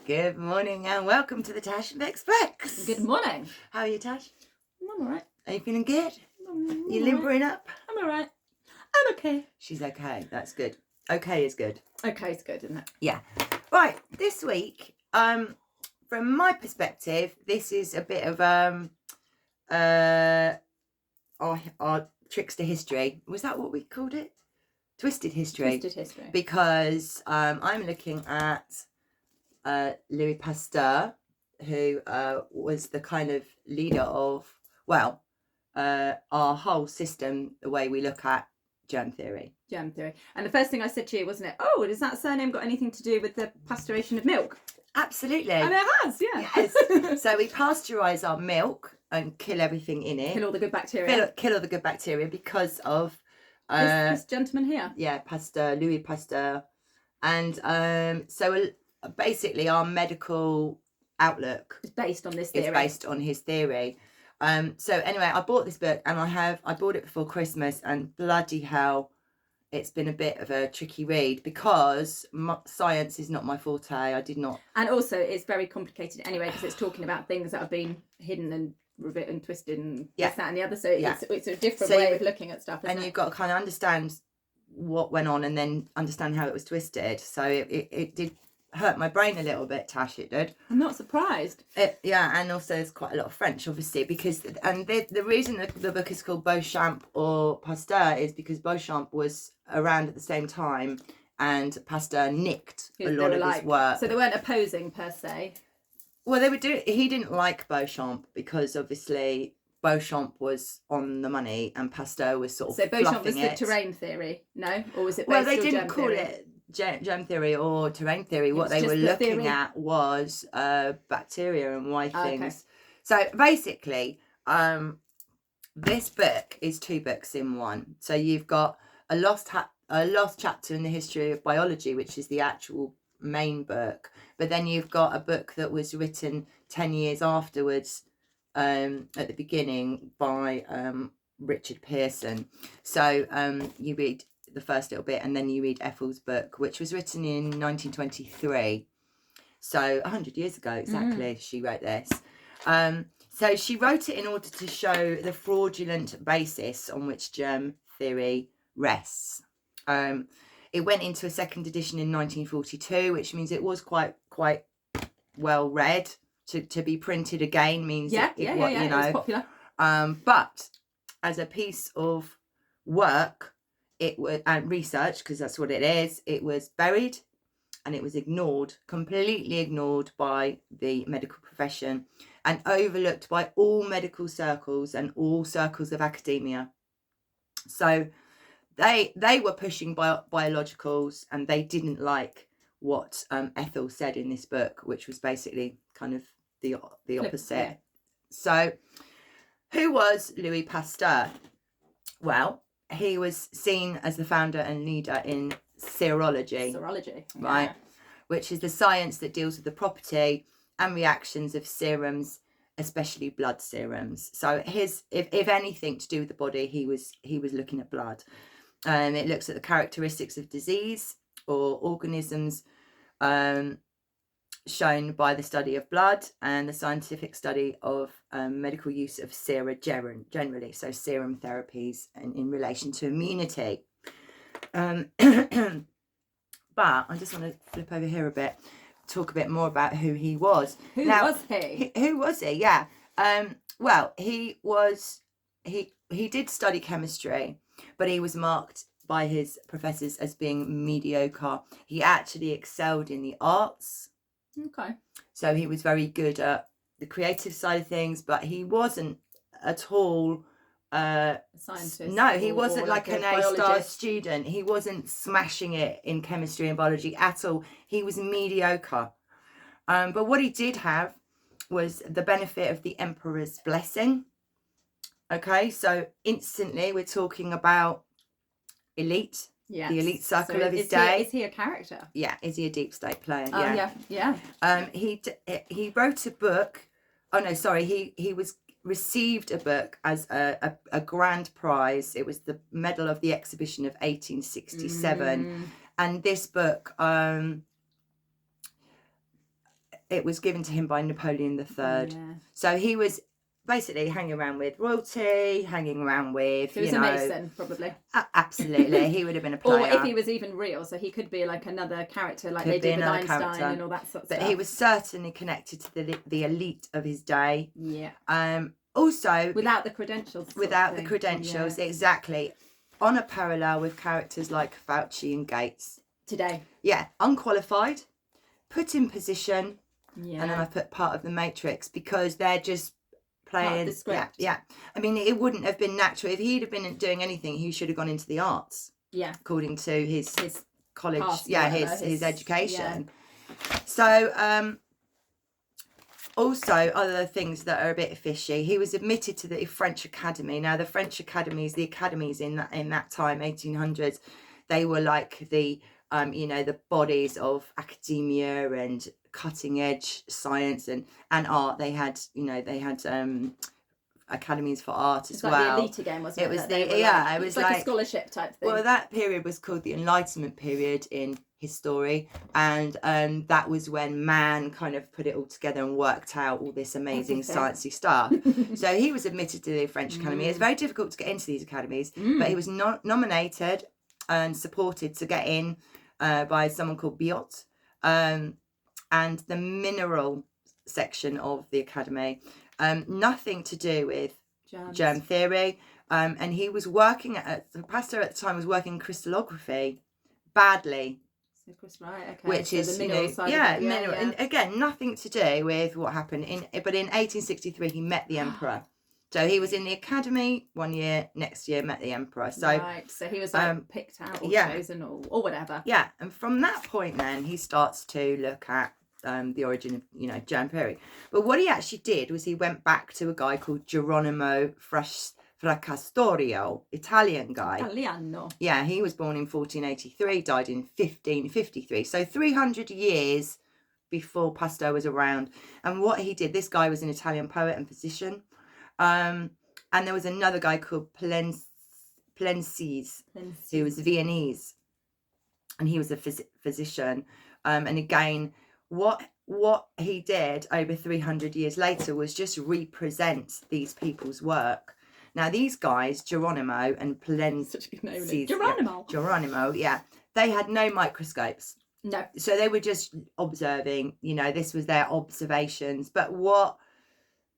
Good morning and welcome to the Tash and I Specs. Good morning. How are you, Tash? I'm alright. Are you feeling good? You Alright. limbering up? I'm alright. I'm okay. She's okay. That's good. Okay is good. Okay is good, isn't it? Yeah. Right. This week, from my perspective, this is a bit of our trickster history. Was that what we called it? Twisted history. Twisted history. Because I'm looking at Louis Pasteur, who was the kind of leader of, our whole system, the way we look at germ theory. Germ theory. And the first thing I said to you, wasn't it? Oh, does that surname got anything to do with the pasteurization of milk? Absolutely. And it has, yeah. Yes. So we pasteurize our milk and kill everything in it. Kill all the good bacteria. Kill all the good bacteria because of this gentleman here. Yeah, Pasteur, Louis Pasteur. And so basically our medical outlook is based on this theory. It's based on his theory. So anyway, I bought this book and I bought it before Christmas, and bloody hell, it's been a bit of a tricky read because science is not my forte. I did not. And also it's very complicated anyway because it's talking about things that have been hidden and rivet and twisted and this, that and the other. So it's a different way of looking at stuff. And you've got to kind of understand what went on and then understand how it was twisted. So it did hurt my brain a little bit, Tash, it did. I'm not surprised. And also there's quite a lot of French, obviously, because the reason the book is called Bechamp or Pasteur is because Bechamp was around at the same time and Pasteur nicked a lot of his work. So they weren't opposing per se. Well, he didn't like Bechamp because obviously Bechamp was on the money and Pasteur was sort of fluffing it. So Bechamp was the terrain theory, no? Or was it based Well, they didn't germ call theory? it germ theory or terrain theory. What they were looking at was bacteria and why things. Okay. So basically, this book is two books in one. So you've got a lost chapter in the history of biology, which is the actual main book, but then you've got a book that was written 10 years afterwards, at the beginning by Richard Pearson. So you read the first little bit and then you read Ethel's book, which was written in 1923, so 100 years ago exactly. She wrote this. So she wrote it in order to show the fraudulent basis on which germ theory rests. It went into a second edition in 1942, which means it was quite well read. To be printed again means it was popular. But as a piece of work, it was, and research, because that's what it was buried and it was completely ignored by the medical profession and overlooked by all medical circles and all circles of academia. So they were pushing biologicals and they didn't like what Ethel said in this book, which was basically kind of the opposite. Yeah. So who was Louis Pasteur? Well, he was seen as the founder and leader in serology. Serology, right? Yeah. Which is the science that deals with the property and reactions of serums, especially blood serums. So if anything to do with the body, he was looking at blood. It looks at the characteristics of disease or organisms shown by the study of blood and the scientific study of medical use of sera generally, so serum therapies and in relation to immunity. But I just want to flip over here a bit, talk a bit more about who he was. Who was he? Who was he? Yeah. Well, he did study chemistry, but he was marked by his professors as being mediocre. He actually excelled in the arts. Okay. So he was very good at the creative side of things, but he wasn't at all a scientist. No, he wasn't like an A-star student. He wasn't smashing it in chemistry and biology at all. He was mediocre. But what he did have was the benefit of the emperor's blessing. Okay, so instantly we're talking about elite. Yes. The elite circle of his day. Is he a character? Yeah. Is he a deep state player? Yeah. He wrote a book. Oh no, sorry. He received a book as a grand prize. It was the Medal of the Exhibition of 1867, and this book it was given to him by Napoleon III. So he was basically hanging around with royalty, hanging around with, so he was a Mason, probably. Absolutely. He would have been a player. Or if he was even real, so he could be like another character, like they did with Einstein and all that sort of stuff. But he was certainly connected to the elite of his day. Yeah. Also... Without the credentials. Without the credentials, exactly. On a parallel with characters like Fauci and Gates. Today. Yeah, unqualified, put in position, and then I put part of the Matrix because they're just playing. Part of the script. Yeah. I mean, it wouldn't have been natural if he'd have been doing anything. He should have gone into the arts. Yeah. According to his college, past, his education. Yeah. So, also other things that are a bit fishy. He was admitted to the French Academy. Now, the French academies, the academies in that time, 1800s, they were like the the bodies of academia and cutting edge science and art. They had academies for art as well. Like the elite again, wasn't it? It was like a scholarship type thing. Well, that period was called the Enlightenment period in history, and that was when man kind of put it all together and worked out all this amazing sciencey stuff. So he was admitted to the French Academy. It's very difficult to get into these academies, but he was nominated and supported to get in by someone called Biot, and the mineral section of the academy, nothing to do with germ theory, and he was working Pasteur at the time was working in crystallography badly, right, okay. Which so is the mineral side mineral, and again nothing to do with what happened but in 1863 he met the emperor. So he was in the academy 1 year, next year met the emperor. So right, so he was like picked out or chosen or whatever. Yeah, and from that point then he starts to look at the origin of germ theory. But what he actually did was he went back to a guy called Geronimo Fracastorio, Italian guy. Italiano. Yeah, he was born in 1483, died in 1553. So 300 years before Pasteur was around. And what he did, this guy was an Italian poet and physician. And there was another guy called Plenses, who was Viennese, and he was a physician. And again, what he did over 300 years later was just represent these people's work. Now, these guys, Geronimo and Plenses, such a good name, Geronimo, they had no microscopes. No. So they were just observing, this was their observations. But what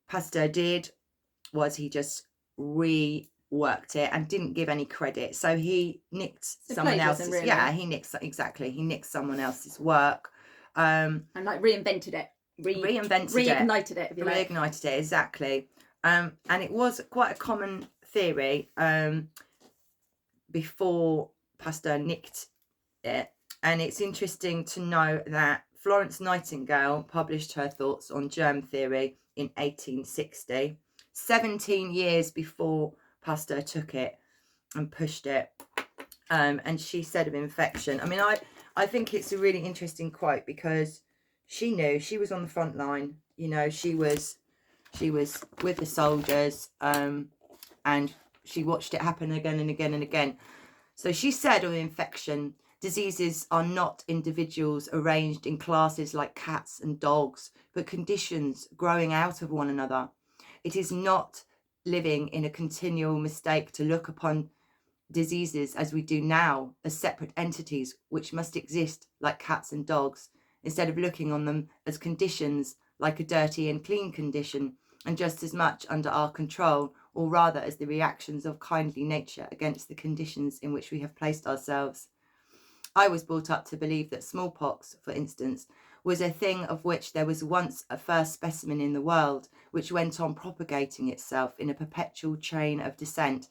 Pasteur did was he just reworked it and didn't give any credit. So he nicked someone else's. Really. Yeah, he nicked someone else's work. And like reinvented it. Reignited it, if you like. Reignited it, exactly. And it was quite a common theory before Pasteur nicked it. And it's interesting to know that Florence Nightingale published her thoughts on germ theory in 1860. 17 years before Pasteur took it and pushed it, and she said of infection, I mean, I think it's a really interesting quote because she knew, she was on the front line, she was with the soldiers, and she watched it happen again and again and again. So she said of infection, diseases are not individuals arranged in classes like cats and dogs, but conditions growing out of one another. It is not living in a continual mistake to look upon diseases as we do now as separate entities which must exist like cats and dogs, instead of looking on them as conditions like a dirty and clean condition, and just as much under our control, or rather as the reactions of kindly nature against the conditions in which we have placed ourselves. I was brought up to believe that smallpox, for instance, was a thing of which there was once a first specimen in the world, which went on propagating itself in a perpetual chain of descent,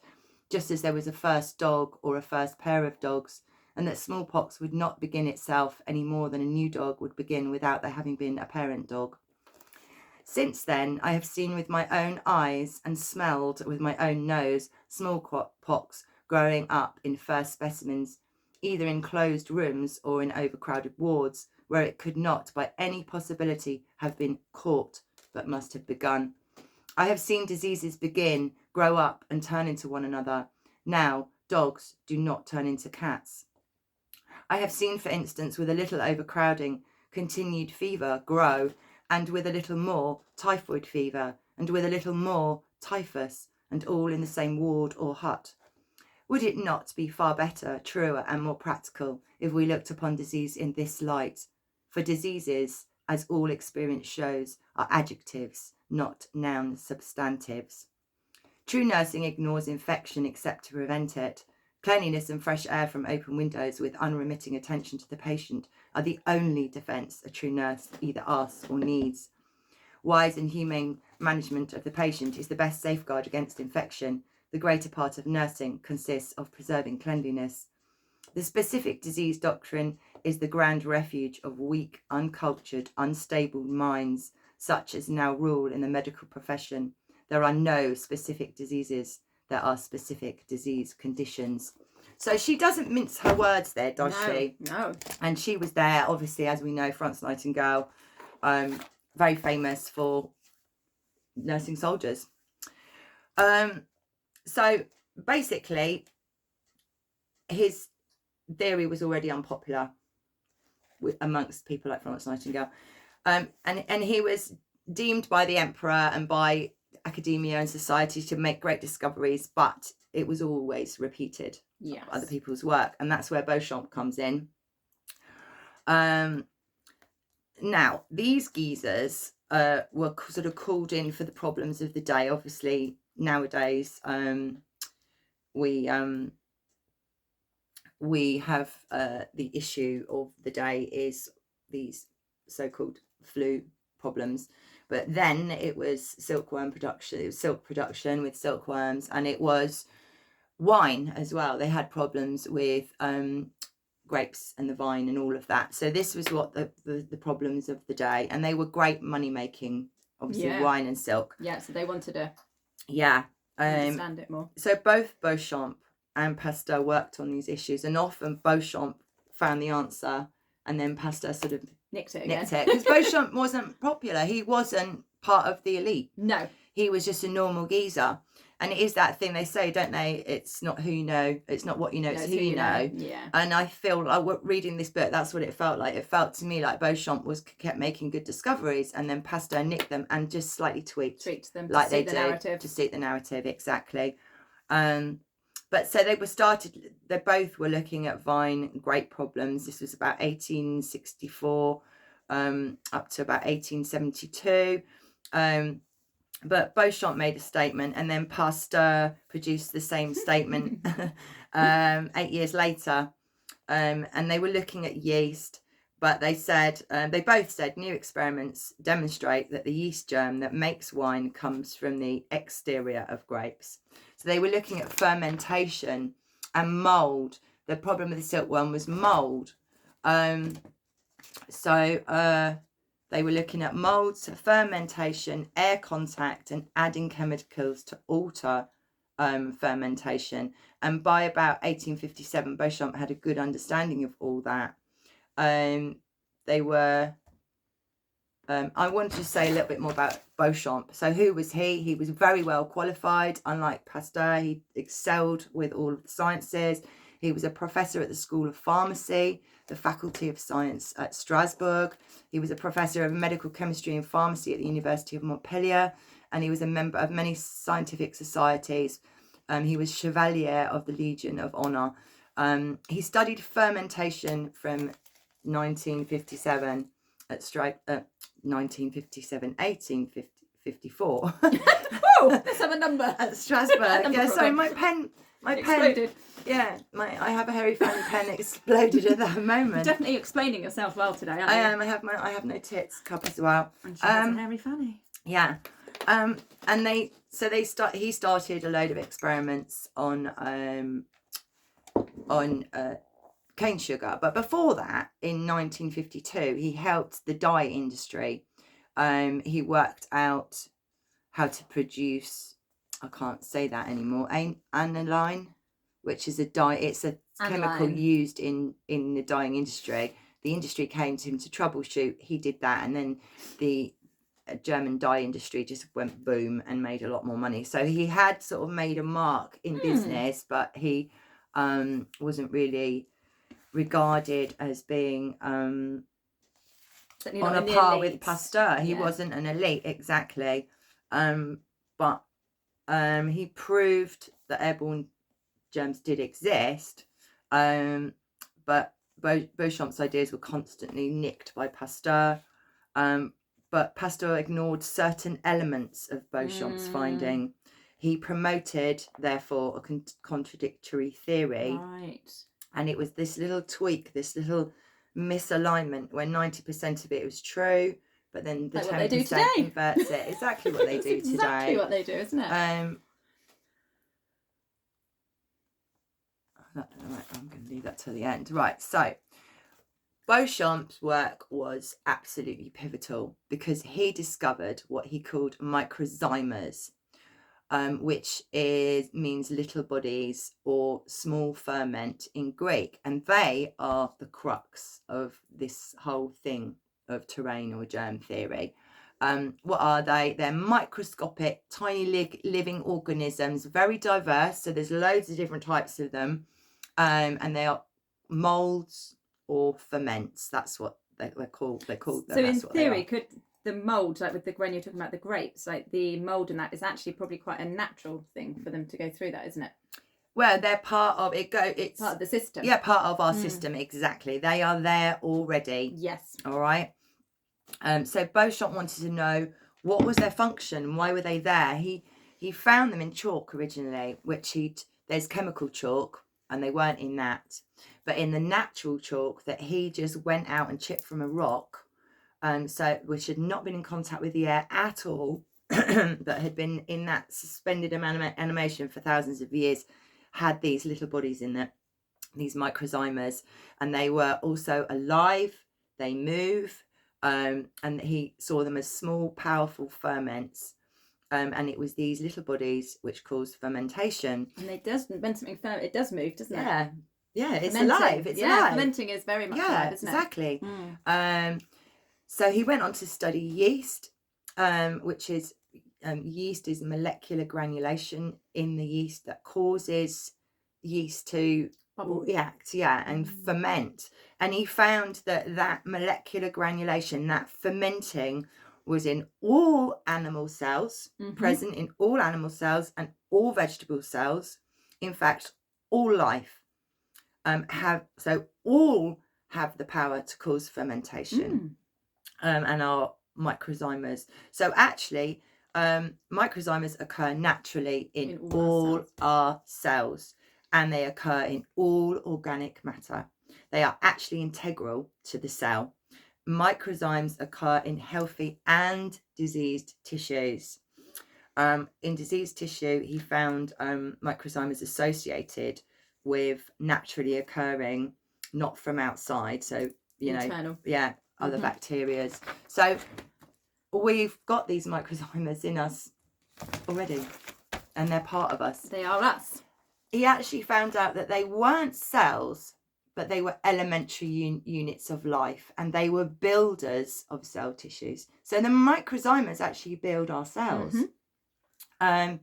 just as there was a first dog or a first pair of dogs, and that smallpox would not begin itself any more than a new dog would begin without there having been a parent dog. Since then, I have seen with my own eyes and smelled with my own nose smallpox growing up in first specimens, either in closed rooms or in overcrowded wards, where it could not by any possibility have been caught, but must have begun. I have seen diseases begin, grow up, and turn into one another. Now, dogs do not turn into cats. I have seen, for instance, with a little overcrowding, continued fever grow, and with a little more typhoid fever, and with a little more typhus, and all in the same ward or hut. Would it not be far better, truer, and more practical if we looked upon disease in this light? For diseases, as all experience shows, are adjectives, not noun substantives. True nursing ignores infection except to prevent it. Cleanliness and fresh air from open windows with unremitting attention to the patient are the only defence a true nurse either asks or needs. Wise and humane management of the patient is the best safeguard against infection. The greater part of nursing consists of preserving cleanliness. The specific disease doctrine is the grand refuge of weak, uncultured, unstable minds, such as now rule in the medical profession. There are no specific diseases. There are specific disease conditions. So she doesn't mince her words there, does she? No. And she was there, obviously, as we know, Florence Nightingale, very famous for nursing soldiers. So basically, his theory was already unpopular amongst people like Florence Nightingale. And he was deemed by the emperor and by academia and society to make great discoveries, but it was always repeated. Yes. Other people's work, and that's where Bechamp comes in. Now, these geezers were sort of called in for the problems of the day. Obviously, nowadays we have the issue of the day is these so-called flu problems. But then it was silkworm production. It was silk production with silkworms, and it was wine as well. They had problems with grapes and the vine and all of that. So this was what the problems of the day, and they were great money making. Obviously, wine and silk. Yeah, so they wanted to understand it more. So both Bechamp and Pasteur worked on these issues, and often Bechamp found the answer, and then Pasteur sort of nicked it because Bechamp wasn't popular. He wasn't part of the elite. No, he was just a normal geezer. And it is that thing they say, don't they? It's not who you know, it's not what you know, it's who you know. Yeah. And I feel like reading this book, that's what it felt like. It felt to me like Bechamp kept making good discoveries, and then Pasteur nicked them and just slightly tweaked them like they do to suit the narrative, exactly. But so they both were looking at vine and grape problems. This was about 1864 up to about 1872. But Bechamp made a statement, and then Pasteur produced the same statement 8 years later. And they were looking at yeast, but they both said new experiments demonstrate that the yeast germ that makes wine comes from the exterior of grapes. So they were looking at fermentation and mold. The problem with the silkworm was mold. They were looking at molds, fermentation, air contact, and adding chemicals to alter fermentation. And by about 1857, Bechamp had a good understanding of all that. They were... I wanted to say a little bit more about Bechamp. So who was he? He was very well qualified. Unlike Pasteur, he excelled with all of the sciences. He was a professor at the School of Pharmacy, the Faculty of Science at Strasbourg. He was a professor of medical chemistry and pharmacy at the University of Montpellier, and he was a member of many scientific societies. He was Chevalier of the Legion of Honor. He studied fermentation from 1854. Oh, let's have a number. At Strasbourg. Yeah, sorry, my pen exploded. Yeah, I have a hairy fanny pen exploded at that moment. You're definitely explaining yourself well today, aren't you? I am. I have no tits cup as well. And she has a hairy fanny. Yeah. And he started a load of experiments on cane sugar, but before that, in 1952, he helped the dye industry. He worked out how to produce, I can't say that anymore, aniline, which is a dye. It's a chemical used in the dyeing industry. The industry came to him to troubleshoot. He did that, and then the German dye industry just went boom and made a lot more money. So he had sort of made a mark in business, but he wasn't really regarded as being on a par with Pasteur. He wasn't an elite, exactly. But he proved that airborne germs did exist. But Bechamp's ideas were constantly nicked by Pasteur. But Pasteur ignored certain elements of Bechamp's finding. He promoted, therefore, a contradictory theory. Right. And it was this little tweak, this little misalignment where 90% of it was true, but then the 10% converts it. Exactly what they do today. Exactly what they do, isn't it? Right, I'm going to leave that till the end. Right, so Bechamp's work was absolutely pivotal because he discovered what he called microzymers, which means little bodies or small ferment in Greek, and they are the crux of this whole thing of terrain or germ theory. What are they? They're microscopic, tiny living organisms, very diverse. So there's loads of different types of them, and they are molds or ferments. That's what they're called. They're called. So in theory, could the mold, like with when you're talking about the grapes, like the mold in that is actually probably quite a natural thing for them to go through that, isn't it? Well, they're part of it. It's part of the system. Yeah, part of our system. Exactly. They are there already. Yes. All right. So Bechamp wanted to know what was their function, why were they there. He found them in chalk originally, which there's chemical chalk, and they weren't in that, but in the natural chalk that he just went out and chipped from a rock. So which had not been in contact with the air at all, but had been in that suspended animation for thousands of years, had these little bodies in it, these microzymers, and they were also alive, they move, and he saw them as small, powerful ferments, and it was these little bodies which caused fermentation. And when something ferments, it does move, doesn't it? Yeah, it's alive. It's alive. Fermenting is very much alive, isn't it? Exactly. So he went on to study yeast, which is yeast is molecular granulation in the yeast that causes yeast to react, and ferment. And he found that molecular granulation, that fermenting, was in all animal cells, present in all animal cells and all vegetable cells. In fact, all life all have the power to cause fermentation. And are microzymers. So actually, microzymers occur naturally in all our cells, and they occur in all organic matter. They are actually integral to the cell. Microzymes occur in healthy and diseased tissues. In diseased tissue, he found microzymers associated with naturally occurring, not from outside. So, internal. Other bacteria. So we've got these microzymers in us already, and they're part of us. They are us. He actually found out that they weren't cells, but they were elementary units of life, and they were builders of cell tissues. So the microzymers actually build our cells. And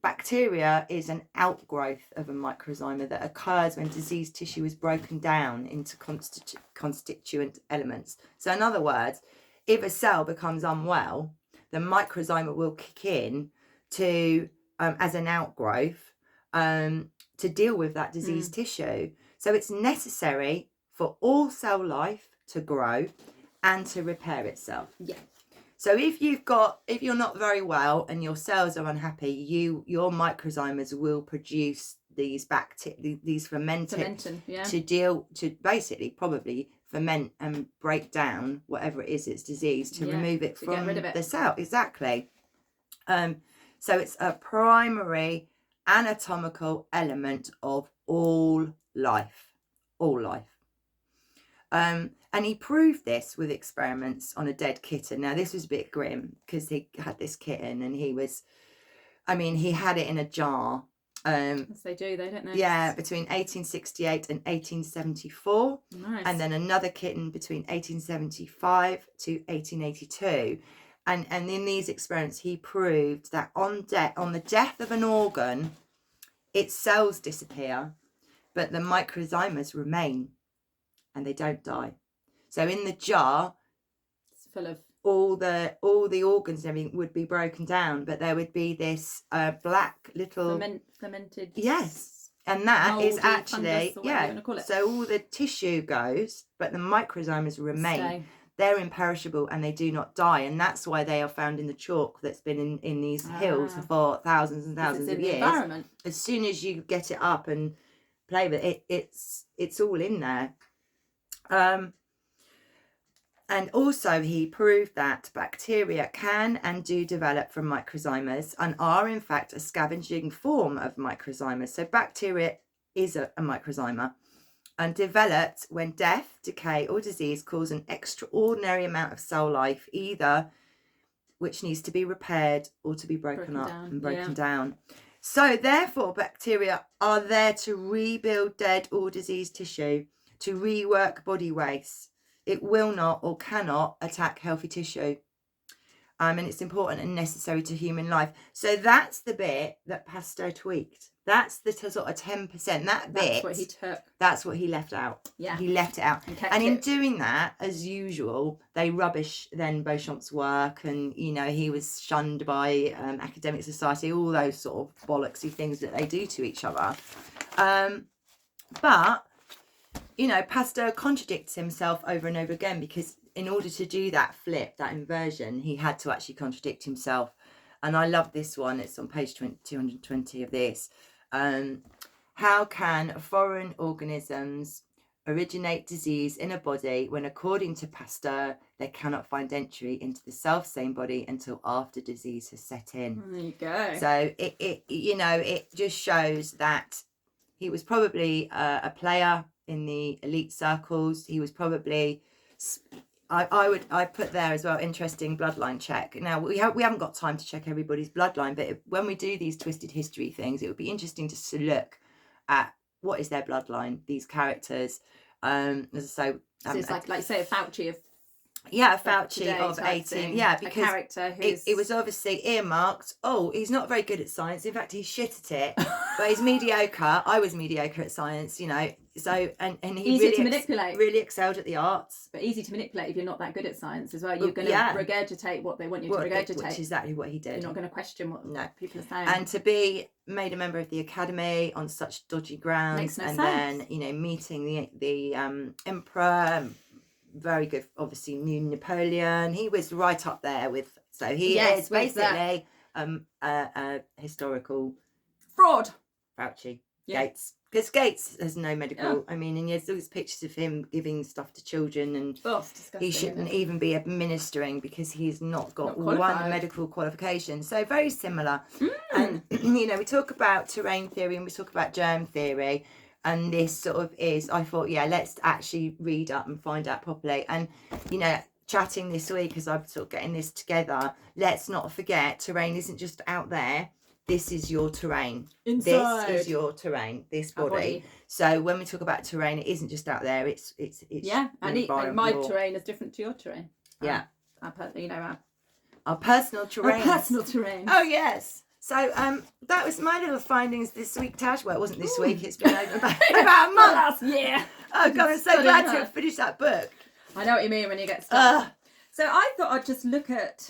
bacteria is an outgrowth of a microzymer that occurs when diseased tissue is broken down into constituent elements. So in other words, if a cell becomes unwell, the microzymer will kick in to as an outgrowth to deal with that diseased tissue. So it's necessary for all cell life to grow and to repair itself. Yeah. So if you're not very well and your cells are unhappy, your microzymers will produce these fermentin to basically probably ferment and break down whatever it is it's disease to remove it from the cell. Exactly. So it's a primary anatomical element of all life. And he proved this with experiments on a dead kitten. Now, this was a bit grim because he had this kitten and he had it in a jar. Yes, they do, don't they? Yeah, between 1868 and 1874. Nice. And then another kitten between 1875 to 1882. And in these experiments, he proved that on the death of an organ, its cells disappear, but the microzymers remain and they don't die. So in the jar, it's full of all the organs and everything would be broken down, but there would be this black little fermented. Yes, and that is actually fungus, so all the tissue goes, but the microsomes remain. Stay. They're imperishable and they do not die, and that's why they are found in the chalk that's been in these hills for thousands and thousands of years. Environment. As soon as you get it up and play with it, it's all in there. And also he proved that bacteria can and do develop from microzymas and are in fact a scavenging form of microzymas. So bacteria is a microzyma, and developed when death, decay or disease cause an extraordinary amount of cell life, either which needs to be repaired or to be broken up and broken down. So therefore bacteria are there to rebuild dead or diseased tissue, to rework body waste. It will not or cannot attack healthy tissue. And it's important and necessary to human life. So that's the bit that Pasteur tweaked. That's the sort of 10%. That's what he took. That's what he left out. Yeah. He left it out. And in doing that, as usual, they rubbish then Bechamp's work, and, you know, he was shunned by academic society, all those sort of bollocksy things that they do to each other. But, you know, Pasteur contradicts himself over and over again, because in order to do that flip, that inversion, he had to actually contradict himself. And I love this one. It's on page 220 of this. How can foreign organisms originate disease in a body when, according to Pasteur, they cannot find entry into the self-same body until after disease has set in? There you go. So it you know, it just shows that he was probably a player in the elite circles. He was probably, I put there as well, interesting bloodline check. Now we haven't got time to check everybody's bloodline, but when we do these twisted history things, it would be interesting just to look at what is their bloodline, these characters. So it's like say a Fauci of Fauci of 18, because a character who's... it was obviously earmarked. Oh, he's not very good at science. In fact, he's shit at it, but he's mediocre. I was mediocre at science, you know. So and he easy to manipulate. Really excelled at the arts, but easy to manipulate if you're not that good at science as well. You're going to regurgitate what they want you to regurgitate, which is exactly what he did. You're not going to question what people are saying. And to be made a member of the academy on such dodgy grounds, makes no and sense. Then, you know, meeting the emperor. Very good, obviously, knew Napoleon. He was right up there with, so he is basically a historical fraud. Fauci. Gates. Because Gates has no medical, I mean, and there's those pictures of him giving stuff to children, and he shouldn't even be administering because he's not got one medical qualification. So very similar. And, you know, we talk about terrain theory and we talk about germ theory. And this sort of is, I thought, let's actually read up and find out properly. And, you know, chatting this week as I'm sort of getting this together, let's not forget, terrain isn't just out there. This is your terrain. Inside. This is your terrain, this body. So when we talk about terrain, it isn't just out there. It's and my terrain is different to your terrain. Our personal terrain. Our personal terrain. Oh, yes. So that was my little findings this week, Tash. Well, it wasn't this week. It's been over about a month. Last year. Oh, God, I'm so glad to have finished that book. I know what you mean when you get stuck. So I thought I'd just look at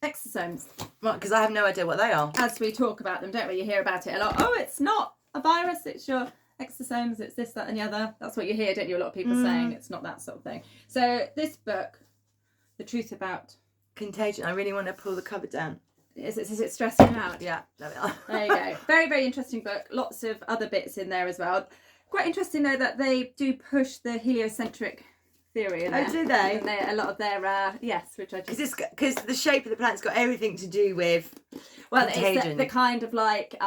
exosomes. Right, because I have no idea what they are. As we talk about them, don't we? You hear about it a lot. Oh, it's not a virus. It's your exosomes. It's this, that and the other. That's what you hear, don't you? A lot of people saying it's not that sort of thing. So this book, The Truth About Contagion. I really want to pull the cover down. Is it stressing you out? Yeah, there we are. There you go. Very, very interesting book. Lots of other bits in there as well. Quite interesting though that they do push the heliocentric theory. Oh, do they? And a lot of their which I just because the shape of the planet's got everything to do with contagion. It's the kind of like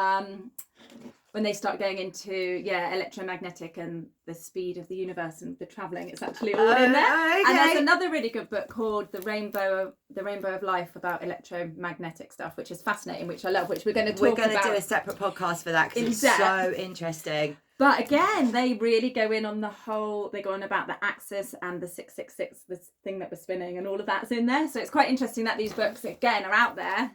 when they start going into electromagnetic and the speed of the universe and the travelling, it's actually all in there. Okay. And there's another really good book called The Rainbow of Life about electromagnetic stuff, which is fascinating, which I love, which we're going to talk about. We're going to do a separate podcast for that because it's so interesting. But again, they really go in on the whole, they go on about the axis and the 666, this thing that was spinning, and all of that's in there. So it's quite interesting that these books, again, are out there.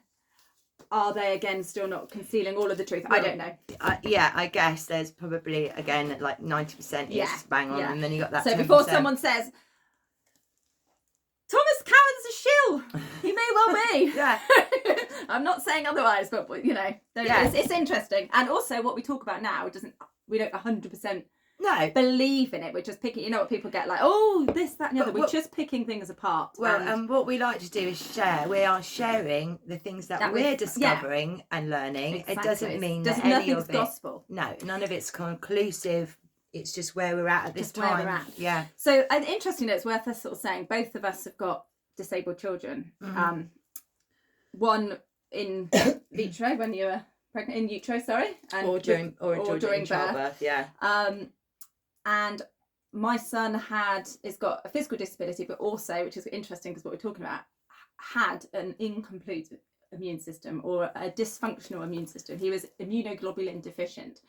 Are they, again, still not concealing all of the truth? Well, I don't know. I guess there's probably, again, like 90% is bang on, and then you got that 10%. So before someone says, Thomas Cowan's a shill. He may well be. Yeah. I'm not saying otherwise, but it's interesting. And also, what we talk about now we don't 100% believe in it. We're just picking. You know what people get like, oh, this, that, and the other. We're just picking things apart. Well, and what we like to do is share. We are sharing the things that we're discovering and learning. Exactly. It doesn't mean that any of it. Gospel. No, none of it's conclusive. It's just where we're at this time. Where we're at. Yeah. So, and interestingly, it's worth us sort of saying both of us have got disabled children. Mm-hmm. One in vitro when you were pregnant, in utero, sorry, and or during childbirth, yeah. And my son has got a physical disability, but also, which is interesting because what we're talking about, had an incomplete immune system or a dysfunctional immune system. He was immunoglobulin deficient.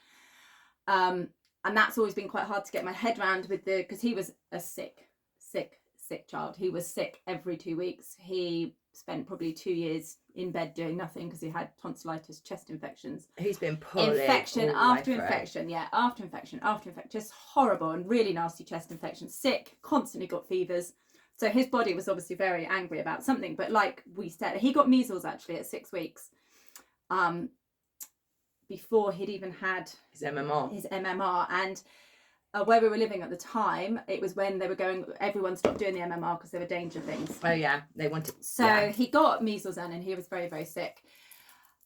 And that's always been quite hard to get my head around because he was a sick child. He was sick every 2 weeks. He spent probably 2 years in bed doing nothing because he had tonsillitis, chest infections. He's been poorly. Infection after infection, after infection, just horrible and really nasty chest infections. Sick, constantly got fevers. So his body was obviously very angry about something. But like we said, he got measles actually at 6 weeks. Before he'd even had his MMR. And where we were living at the time, it was when everyone stopped doing the MMR because there were danger things. Oh yeah, they wanted. So he got measles then, and he was very, very sick.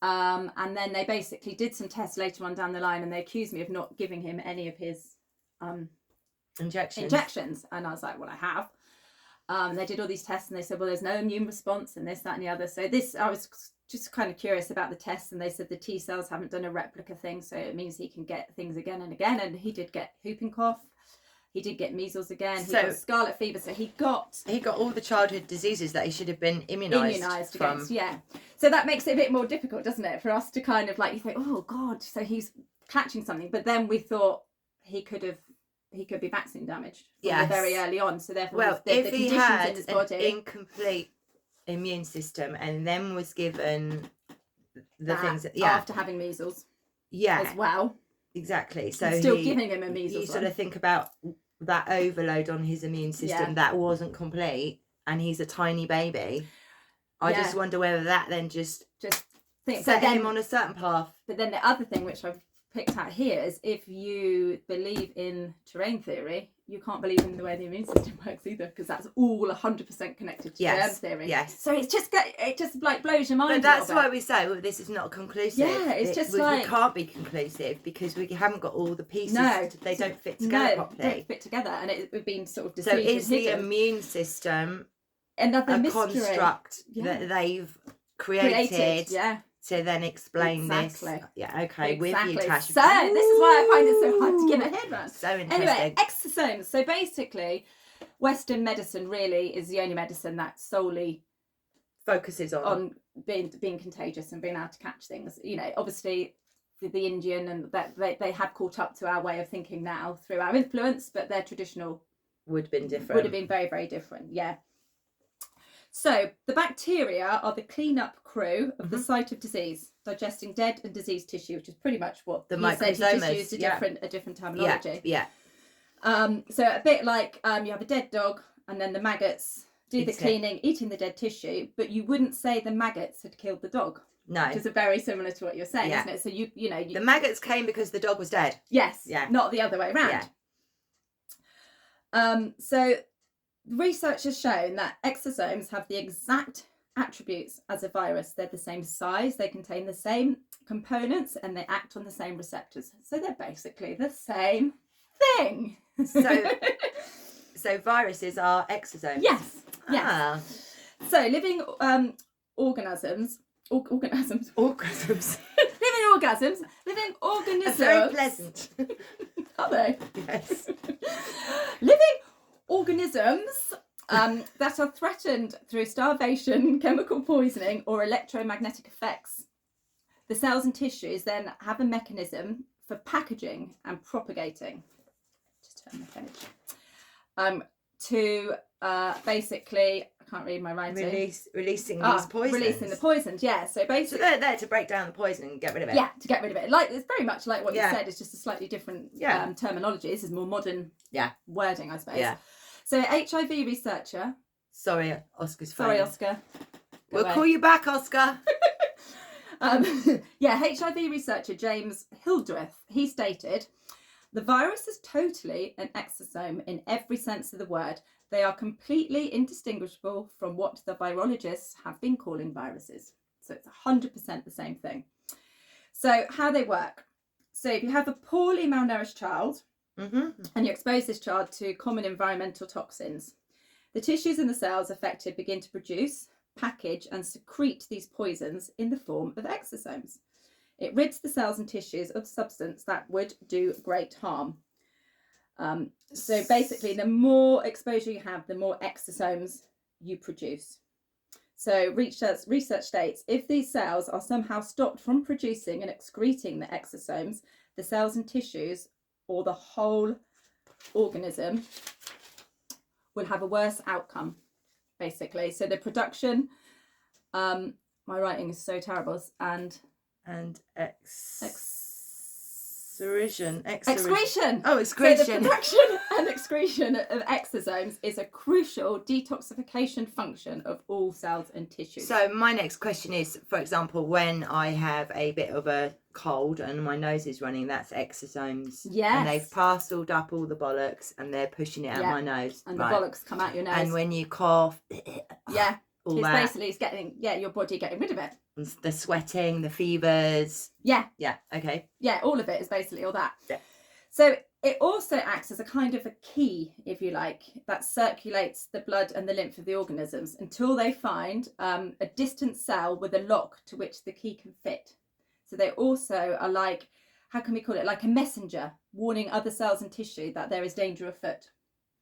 And then they basically did some tests later on down the line, and they accused me of not giving him any of his injections. And I was like, well, I have. They did all these tests, and they said, well, there's no immune response, and this, that, and the other. So I was just kind of curious about the tests, and they said the T cells haven't done a replica thing, so it means he can get things again and again. And he did get whooping cough, he did get measles again, he got scarlet fever, so he got all the childhood diseases that he should have been immunised from. Against, yeah. So that makes it a bit more difficult, doesn't it, for us to kind of like, you think, oh God, so he's catching something. But then we thought he could be vaccine damaged very early on, so therefore if he had in his body, an incomplete immune system and then was given the things after having measles as well, exactly, so still giving him a measles, you sort of think about that overload on his immune system that wasn't complete, and he's a tiny baby. I just wonder whether that then just set him on a certain path. But then the other thing which I've picked out here is, if you believe in terrain theory, you can't believe in the way the immune system works either, because that's all 100% connected to germ theory. Yes. So it just like blows your mind. But that's why we say, well, this is not conclusive. Yeah, it's we can't be conclusive because we haven't got all the pieces. They don't fit together properly. They don't fit together, and it's been sort of deceived. So is the immune system another mystery construct that they've created? To then explain this. Yeah, okay, with you, Tash. So this is why I find it so hard to get my head around. So interesting. Anyway, exosomes. So basically, Western medicine really is the only medicine that solely focuses on being contagious and being able to catch things. You know, obviously the Indian and that they have caught up to our way of thinking now through our influence, but their traditional would have been very, very different. Yeah. So the bacteria are the clean-up crew of the site of disease, digesting dead and diseased tissue, which is pretty much what the microsomes. He just used a different terminology. Yeah. So a bit like you have a dead dog, and then the maggots do the cleaning, eating the dead tissue, but you wouldn't say the maggots had killed the dog. No. Which is very similar to what you're saying, isn't it? So you know the maggots came because the dog was dead. Yes. Yeah. Not the other way around. Yeah. So research has shown that exosomes have the exact attributes as a virus. They're the same size, they contain the same components, and they act on the same receptors. So they're basically the same thing. So viruses are exosomes? Yes. So living organisms. Living organisms. Very pleasant. Are they? Yes. Living organisms that are threatened through starvation, chemical poisoning, or electromagnetic effects. The cells and tissues then have a mechanism for packaging and propagating. Just turn the page. To basically, I can't read my writing. Releasing these poisons. Releasing the poisons, yeah. So basically, they're there to break down the poison and get rid of it. Yeah, to get rid of it. Like it's very much like what you said. It's just a slightly different terminology. This is more modern wording, I suppose. Yeah. So HIV researcher Sorry, Oscar's phone. Sorry, Oscar. We'll call you back, Oscar. HIV researcher James Hildreth, he stated, the virus is totally an exosome in every sense of the word. They are completely indistinguishable from what the virologists have been calling viruses. So it's 100% the same thing. So how they work. So if you have a poorly malnourished child and you expose this child to common environmental toxins, the tissues and the cells affected begin to produce, package and secrete these poisons in the form of exosomes. It rids the cells and tissues of substance that would do great harm. So basically, the more exposure you have, the more exosomes you produce. So research states, if these cells are somehow stopped from producing and excreting the exosomes, the cells and tissues or the whole organism will have a worse outcome, basically. So the production, my writing is so terrible, and excretion. Oh, excretion. So the production and excretion of exosomes is a crucial detoxification function of all cells and tissues. So my next question is, for example, when I have a bit of a cold and my nose is running, that's exosomes. Yes. And they've parcelled up all the bollocks and they're pushing it out my nose. And the bollocks come out your nose. And when you cough, it's getting your body getting rid of it. The sweating, the fevers. Yeah, okay. Yeah, all of it is basically all that. Yeah. So it also acts as a kind of a key, if you like, that circulates the blood and the lymph of the organisms until they find a distant cell with a lock to which the key can fit. So they also are like, how can we call it, like a messenger warning other cells and tissue that there is danger afoot.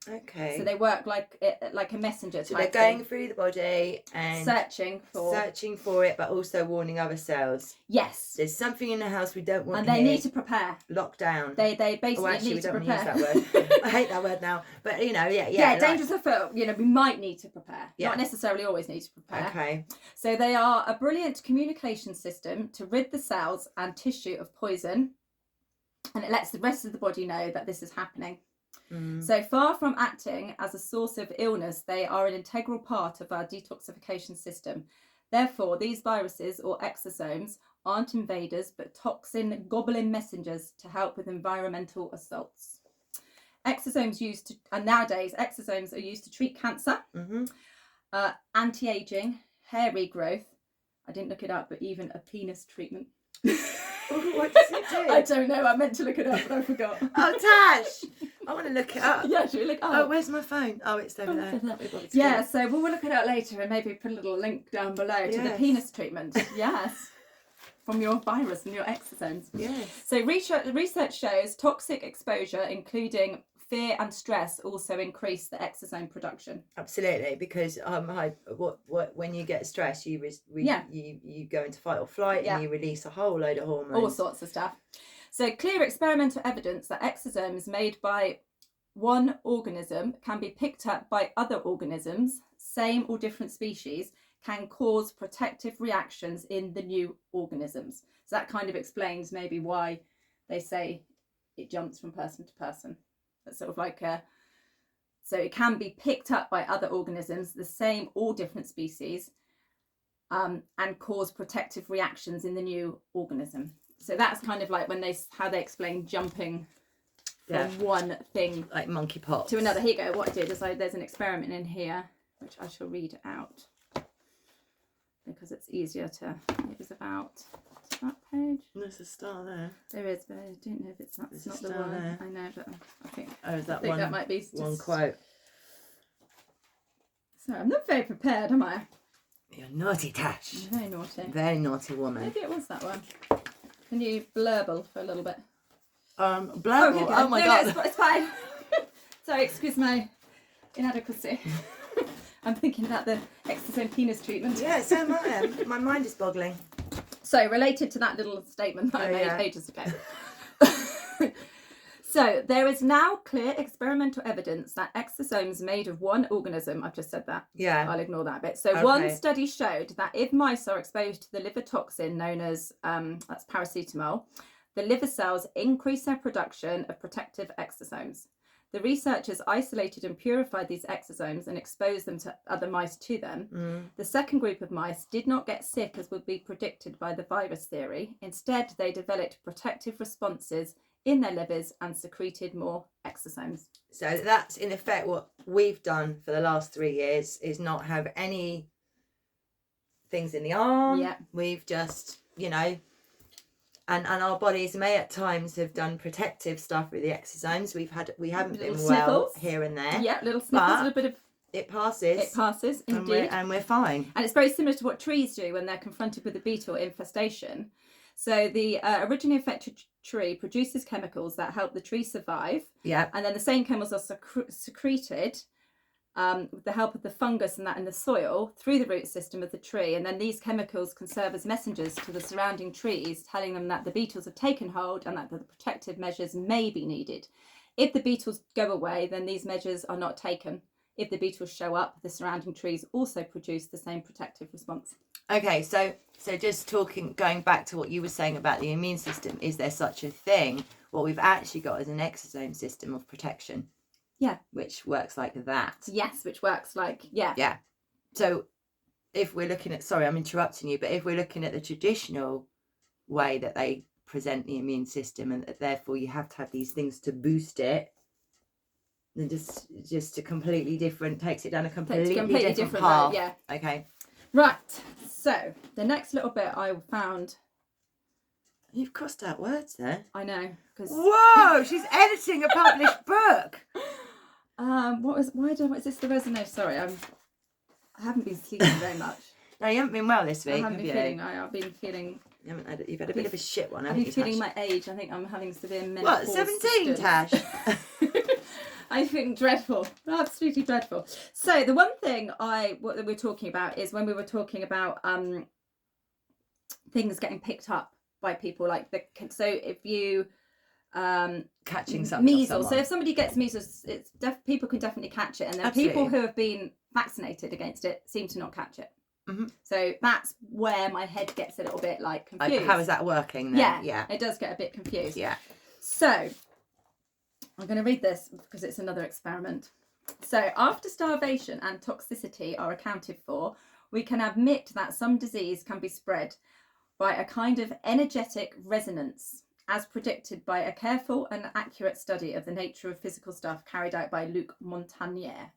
Okay. So they work like a messenger. So they're going through the body and searching for it, but also warning other cells. Yes. There's something in the house we don't want. And they need to prepare. Lockdown. They basically need to prepare. We don't use that word. I hate that word now. But dangerous afoot. We might need to prepare. Yeah. Not necessarily always need to prepare. Okay. So they are a brilliant communication system to rid the cells and tissue of poison, and it lets the rest of the body know that this is happening. So far from acting as a source of illness, they are an integral part of our detoxification system. Therefore, these viruses or exosomes aren't invaders, but toxin gobbling messengers to help with environmental assaults. Nowadays, exosomes are used to treat cancer, anti-aging, hair regrowth. I didn't look it up, but even a penis treatment. What does it do? I don't know. I meant to look it up, but I forgot. Oh, Tash! I want to look it up. Yeah, should we look it up? Oh, where's my phone? Oh, it's over there. Yeah, so we'll look it up later and maybe put a little link down below to the penis treatment. Yes. From your virus and your exosomes. Yes. So research shows toxic exposure, including fear and stress, also increase the exosome production. Absolutely, because when you get stressed, you go into fight or flight and you release a whole load of hormones. All sorts of stuff. So clear experimental evidence that exosomes made by one organism can be picked up by other organisms, same or different species, can cause protective reactions in the new organisms. So that kind of explains maybe why they say it jumps from person to person. That's sort of like so it can be picked up by other organisms, the same or different species, and cause protective reactions in the new organism. So that's kind of like how they explain jumping from one thing, like monkeypox, to another. Here you go. What I did is there's an experiment in here which I shall read out because it's easier to. It was about that page. There's a star there. There is, but I don't know if it's not. It's not the one. There. I know, but I think. Oh, is that one? That might be just one quote. So I'm not very prepared, am I? You're naughty, Tash. I'm very naughty. Very naughty woman. Maybe it was that one. Can you blurble for a little bit? Blurble? Oh my God. No, it's fine. Sorry, excuse my inadequacy. I'm thinking about the exosome penis treatment. Yeah, so am I. My mind is boggling. So, related to that little statement that I made ages ago. So, there is now clear experimental evidence that exosomes made of one organism, I've just said that. Yeah. I'll ignore that bit. So, one study showed that if mice are exposed to the liver toxin known as, that's paracetamol, the liver cells increase their production of protective exosomes. The researchers isolated and purified these exosomes and exposed them to other mice to them. The second group of mice did not get sick as would be predicted by the virus theory. Instead, they developed protective responses in their livers and secreted more exosomes. So that's in effect what we've done for the last 3 years, is not have any things in the arm. Yeah. We've just, you know, and our bodies may at times have done protective stuff with the exosomes. We haven't been Little well sniffles. here and there. Yeah, little sniffles, a little bit of... It passes. It passes, indeed. And we're fine. And it's very similar to what trees do when they're confronted with a beetle infestation. So the originally infected tree produces chemicals that help the tree survive. Yeah. And then the same chemicals are secreted with the help of the fungus and that in the soil through the root system of the tree. And then these chemicals can serve as messengers to the surrounding trees, telling them that the beetles have taken hold and that the protective measures may be needed. If the beetles go away, then these measures are not taken. If the beetles show up, the surrounding trees also produce the same protective response. Okay, so just going back to what you were saying about the immune system, is there such a thing? What we've actually got is an exosome system of protection. Yeah. Which works like that. Yes, which works like, yeah. Yeah. So if we're looking at, sorry, I'm interrupting you, but if we're looking at the traditional way that they present the immune system, and that therefore you have to have these things to boost it, then just a completely different, takes it down a completely different path. road, yeah. Okay. Right. So the next little bit I found. You've crossed out words there. I know, because. Whoa! She's editing a published book. Is this the resume? Sorry, I haven't been sleeping very much. No, you haven't been well this week. I've been feeling. You've had a bit of a shit one, haven't you? I've been feeling my age. I think I'm having severe menopause. What, 17, Tash? I think dreadful, absolutely dreadful. So the one thing what we're talking about is when we were talking about things getting picked up by people, like so if you catching something, measles. So if somebody gets measles, people can definitely catch it, and then Absolutely. People who have been vaccinated against it seem to not catch it. Mm-hmm. So that's where my head gets a little bit like confused. How is that working then? Yeah, it does get a bit confused. Yeah. So I'm going to read this because it's another experiment. So after starvation and toxicity are accounted for, we can admit that some disease can be spread by a kind of energetic resonance, as predicted by a careful and accurate study of the nature of physical stuff carried out by Luc Montagnier.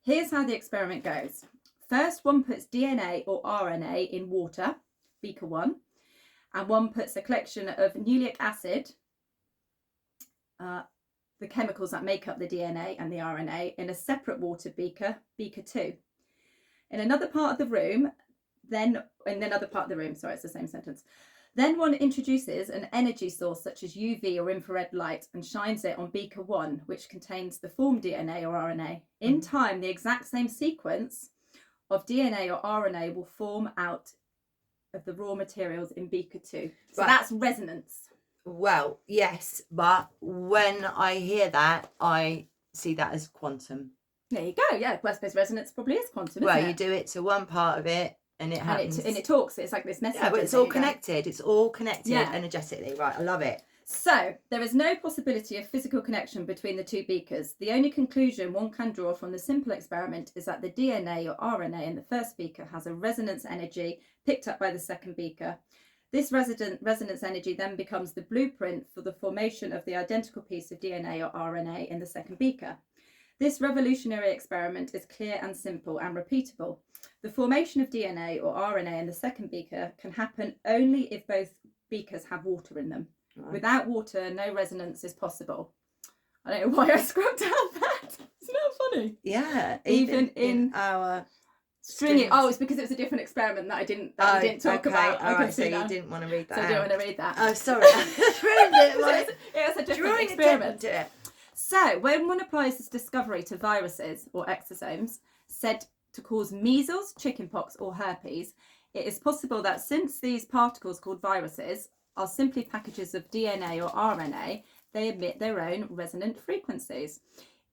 Here's how the experiment goes. First, one puts DNA or RNA in water, beaker 1, and one puts a collection of nucleic acid, the chemicals that make up the DNA and the RNA, in a separate water beaker, beaker 2. In another part of the room, sorry, it's the same sentence. Then one introduces an energy source such as UV or infrared light and shines it on beaker 1, which contains the formed DNA or RNA. In time, the exact same sequence of DNA or RNA will form out of the raw materials in beaker 2. So that's resonance. Well, yes, but when I hear that, I see that as quantum. There you go. Yeah, I suppose resonance probably is quantum, isn't it? You do it to one part of it, and it happens. And it talks. It's like this message. Yeah, but it's all connected. It's all connected energetically. Right, I love it. So there is no possibility of physical connection between the two beakers. The only conclusion one can draw from the simple experiment is that the DNA or RNA in the first beaker has a resonance energy picked up by the second beaker. This resonance energy then becomes the blueprint for the formation of the identical piece of DNA or RNA in the second beaker. This revolutionary experiment is clear and simple and repeatable. The formation of DNA or RNA in the second beaker can happen only if both beakers have water in them. Right. Without water, no resonance is possible. I don't know why I scrubbed out that. Isn't that funny? Yeah. Even in our stringing. Oh, it's because it was a different experiment that I didn't talk about. All right, so you didn't want to read that. So I didn't want to read that. Oh, sorry. It was a different experiment. So when one applies this discovery to viruses or exosomes said to cause measles, chickenpox or herpes, it is possible that since these particles called viruses are simply packages of DNA or RNA, they emit their own resonant frequencies.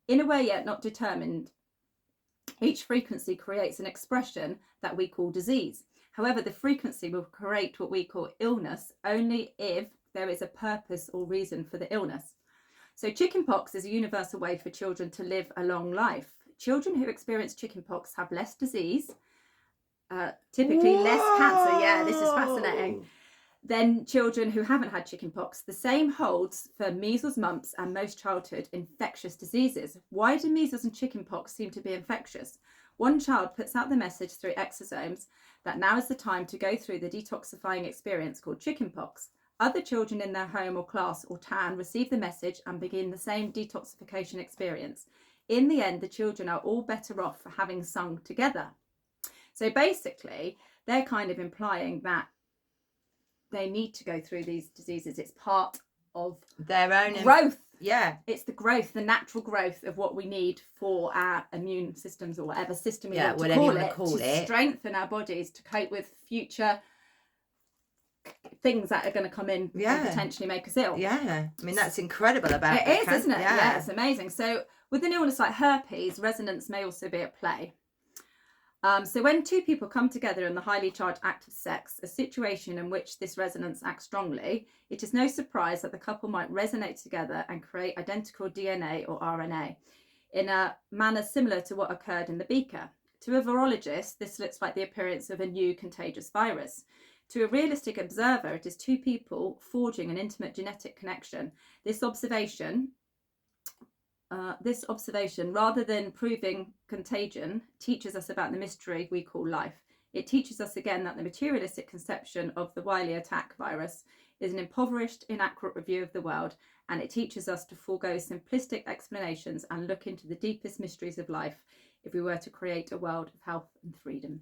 In a way yet not determined, each frequency creates an expression that we call disease. However, the frequency will create what we call illness only if there is a purpose or reason for the illness. So chickenpox is a universal way for children to live a long life. Children who experience chickenpox have less disease, typically less cancer. Yeah, this is fascinating. Than children who haven't had chickenpox. The same holds for measles, mumps, and most childhood infectious diseases. Why do measles and chickenpox seem to be infectious? One child puts out the message through exosomes that now is the time to go through the detoxifying experience called chickenpox. Other children in their home or class or town receive the message and begin the same detoxification experience. In the end, the children are all better off for having sung together. So basically, they're kind of implying that they need to go through these diseases. It's part of their own growth. Yeah. It's the growth, the natural growth of what we need for our immune systems, or whatever system we want to call it, to strengthen our bodies to cope with future things that are going to come in and potentially make us ill. Yeah. I mean, that's incredible about it. It is, isn't it? Yeah, it's amazing. So with an illness like herpes, resonance may also be at play. So when two people come together in the highly charged act of sex, a situation in which this resonance acts strongly, it is no surprise that the couple might resonate together and create identical DNA or RNA in a manner similar to what occurred in the beaker. To a virologist, this looks like the appearance of a new contagious virus. To a realistic observer, it is two people forging an intimate genetic connection. This observation, rather than proving contagion, teaches us about the mystery we call life. It teaches us again that the materialistic conception of the wily attack virus is an impoverished, inaccurate review of the world, and it teaches us to forego simplistic explanations and look into the deepest mysteries of life if we were to create a world of health and freedom.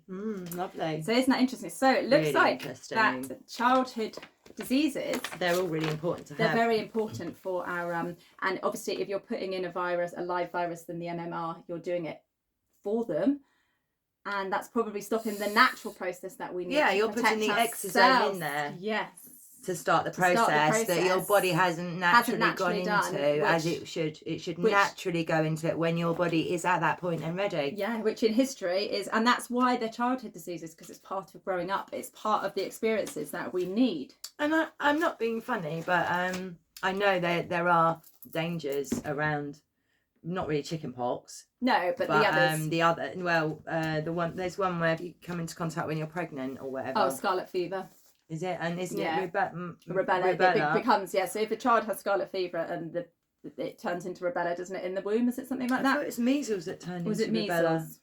Lovely. So isn't that interesting? So it looks really like that childhood diseases, they're all really important to have. They're very important for our and obviously if you're putting in a live virus than the MMR, you're doing it for them, and that's probably stopping the natural process that we need. You're putting the exosome in there. Yes. To start the process that your body hasn't naturally gone into, as it should. It should naturally go into it when your body is at that point and ready. Yeah, which in history is, and that's why they're childhood diseases, because it's part of growing up. It's part of the experiences that we need. And I'm not being funny, but I know there are dangers around. Not really chickenpox. No, but the others. There's one where if you come into contact when you're pregnant or whatever. Oh, scarlet fever. Is it? And isn't it rubella? It becomes, so if a child has scarlet fever and it turns into rubella, doesn't it, in the womb? Is it something like that? I thought it was measles that turned into rubella. Measles?